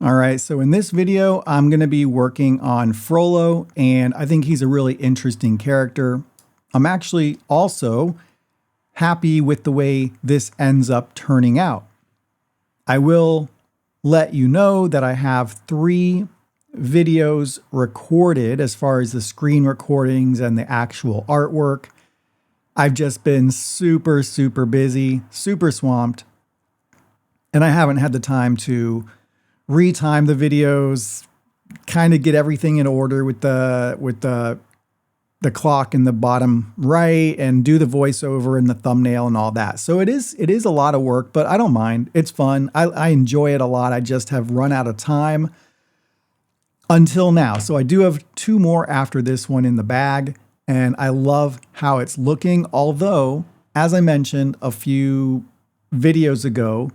All right, so in this video, I'm going to be working on Frollo, and I think he's a really interesting character. I'm actually also happy with the way this ends up turning out. I will let you know that I have 3 videos recorded as far as the screen recordings and the actual artwork. I've just been super busy, super swamped, and I haven't had the time to retime the videos, kind of get everything in order with the clock in the bottom right and do the voiceover and the thumbnail and all that. So it is a lot of work, but I don't mind. It's fun. I enjoy it a lot. I just have run out of time until now. So I do have 2 more after this one in the bag, and I love how it's looking. Although, as I mentioned a few videos ago,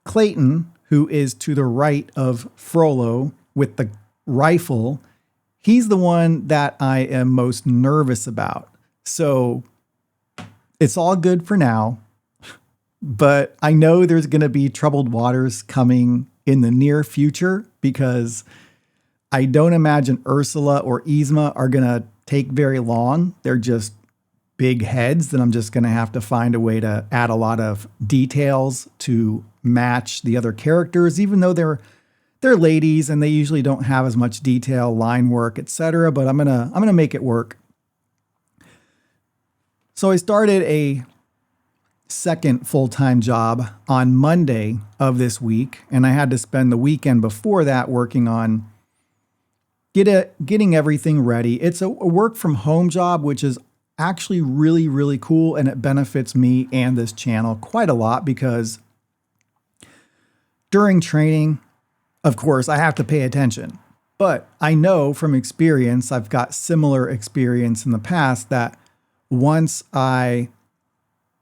Clayton, who is to the right of Frollo with the rifle, he's the one that I am most nervous about. So it's all good for now, but I know there's going to be troubled waters coming in the near future because I don't imagine Ursula or Yzma are going to take very long. They're just big heads that I'm just going to have to find a way to add a lot of details to match the other characters, even though they're ladies and they usually don't have as much detail, line work, etc. But I'm gonna make it work. So I started a second full-time job on Monday of this week, and I had to spend the weekend before that working on getting everything ready. It's a work from home job, which is actually really cool, and it benefits me and this channel quite a lot because during training, of course, I have to pay attention. But I know from experience, I've got similar experience in the past, that once I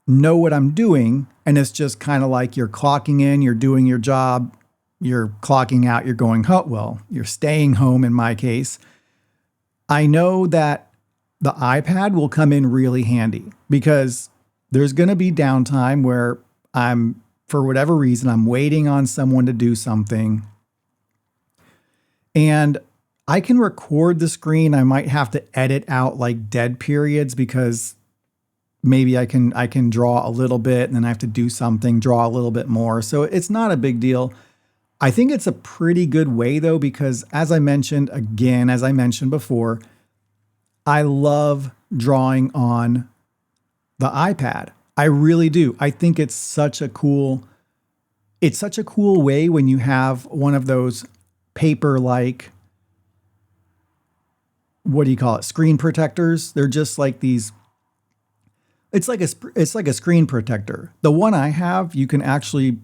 know what I'm doing, and it's just kind of like you're clocking in, you're doing your job, you're clocking out, you're going home. Well, you're staying home in my case. I know that the iPad will come in really handy because there's going to be downtime where for whatever reason, I'm waiting on someone to do something. And I can record the screen. I might have to edit out like dead periods because maybe I can draw a little bit and then I have to do something, draw a little bit more. So it's not a big deal. I think it's a pretty good way though, because as I mentioned before, I love drawing on the iPad. I really do. I think it's such a cool way when you have one of those paper-like, what do you call it? Screen protectors. They're just like these. It's like a screen protector. The one I have, you can actually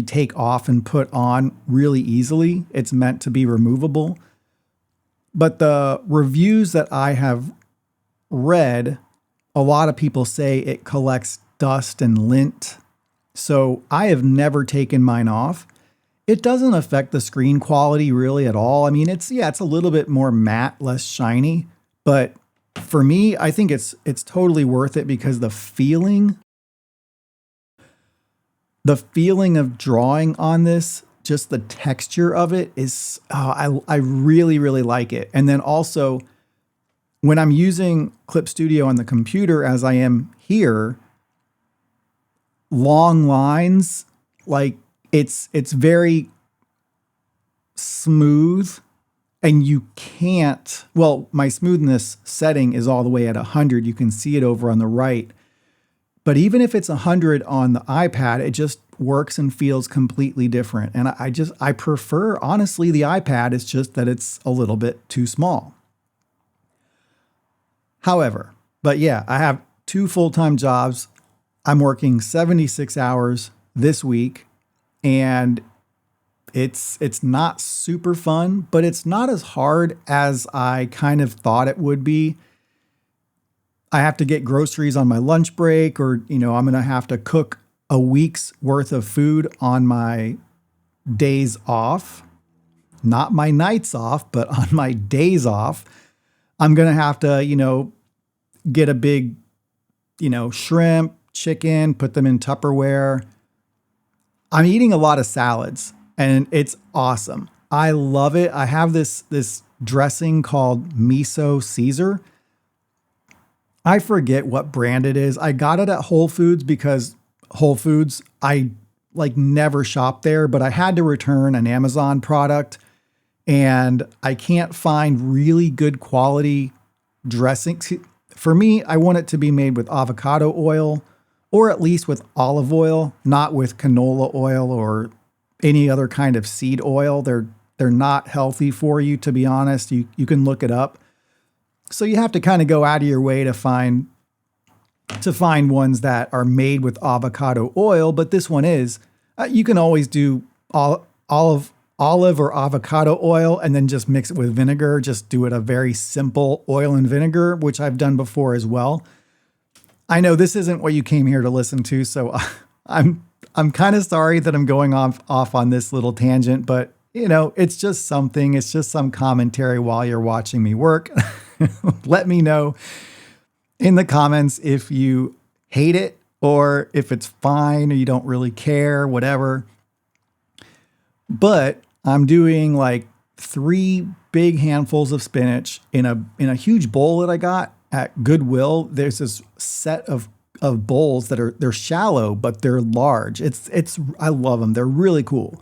take off and put on really easily. It's meant to be removable. But the reviews that I have read, a lot of people say it collects dust and lint. So I have never taken mine off. It doesn't affect the screen quality really at all. I mean, it's a little bit more matte, less shiny, but for me, I think it's totally worth it because the feeling of drawing on this, just the texture of it is, I really like it. And then also when I'm using Clip Studio on the computer, as I am here, long lines, like it's very smooth, and you can't, well, my smoothness setting is all the way at 100. You can see it over on the right. But even if it's 100 on the iPad, it just works and feels completely different. And I prefer, honestly, the iPad. It's just that it's a little bit too small. However, but yeah, I have 2 full-time jobs. I'm working 76 hours this week, and it's not super fun, but it's not as hard as I kind of thought it would be. I have to get groceries on my lunch break, or, I'm going to have to cook a week's worth of food on my days off, not my nights off, but on my days off. I'm going to have to, get a big, shrimp, chicken, put them in Tupperware. I'm eating a lot of salads, and it's awesome. I love it. I have this dressing called Miso Caesar. I forget what brand it is. I got it at Whole Foods because Whole Foods, I like never shop there, but I had to return an Amazon product and I can't find really good quality dressing. For me, I want it to be made with avocado oil or at least with olive oil, not with canola oil or any other kind of seed oil. They're not healthy for you, to be honest. You can look it up. So you have to kind of go out of your way to find ones that are made with avocado oil, but this one is. You can always do olive or avocado oil and then just mix it with vinegar. Just do it a very simple oil and vinegar, which I've done before as well. I know this isn't what you came here to listen to, so I'm kind of sorry that I'm going off on this little tangent, but it's just something. It's just some commentary while you're watching me work. Let me know in the comments if you hate it or if it's fine or you don't really care, whatever. But I'm doing like 3 big handfuls of spinach in a huge bowl that I got at Goodwill. There's this set of bowls they're shallow, but they're large. I love them. They're really cool.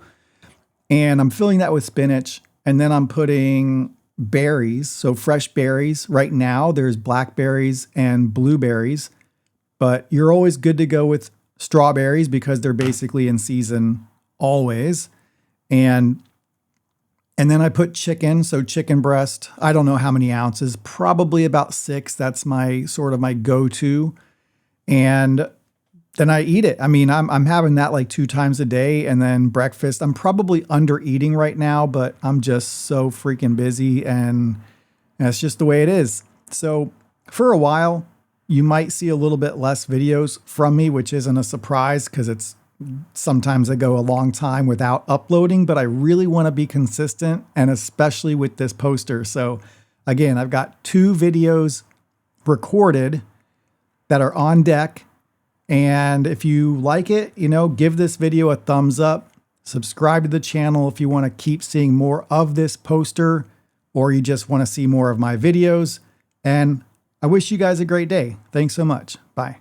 And I'm filling that with spinach, and then I'm putting berries, so fresh berries. Right now there's blackberries and blueberries, but you're always good to go with strawberries because they're basically in season always. And then I put chicken, so chicken breast. I don't know how many ounces, probably about 6. That's my go-to. And then I eat it. I mean, I'm having that like 2 times a day, and then breakfast. I'm probably under eating right now, but I'm just so freaking busy, and that's just the way it is. So for a while, you might see a little bit less videos from me, which isn't a surprise because sometimes I go a long time without uploading, but I really want to be consistent, and especially with this poster. So again, I've got 2 videos recorded that are on deck. And if you like it, give this video a thumbs up, subscribe to the channel if you want to keep seeing more of this poster, or you just want to see more of my videos. And I wish you guys a great day. Thanks so much. Bye.